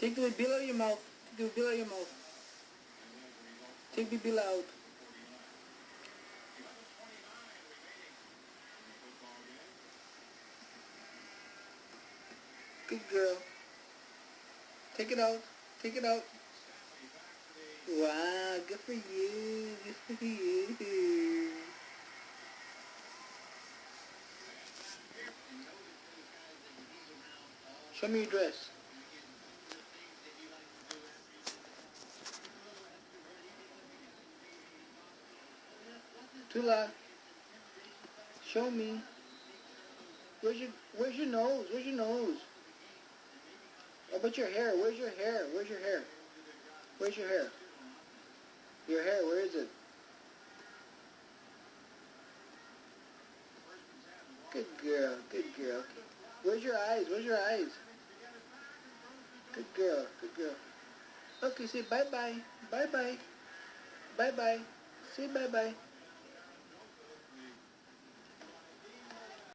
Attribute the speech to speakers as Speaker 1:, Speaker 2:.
Speaker 1: Take the bill out of your mouth. Take the bill out of your mouth. Take the bill out. Good girl. Take it out. Take it out. Wow, good for you. Good for you. Show me your dress. Tula, show me. Where's your nose? Where's your nose? How about your hair? Where's your hair? Where's your hair? Where's your hair? Your hair, where is it? Good girl, good girl. Where's your eyes? Where's your eyes? Good girl, good girl. Okay, say bye-bye. Bye-bye. Bye-bye. Say bye-bye.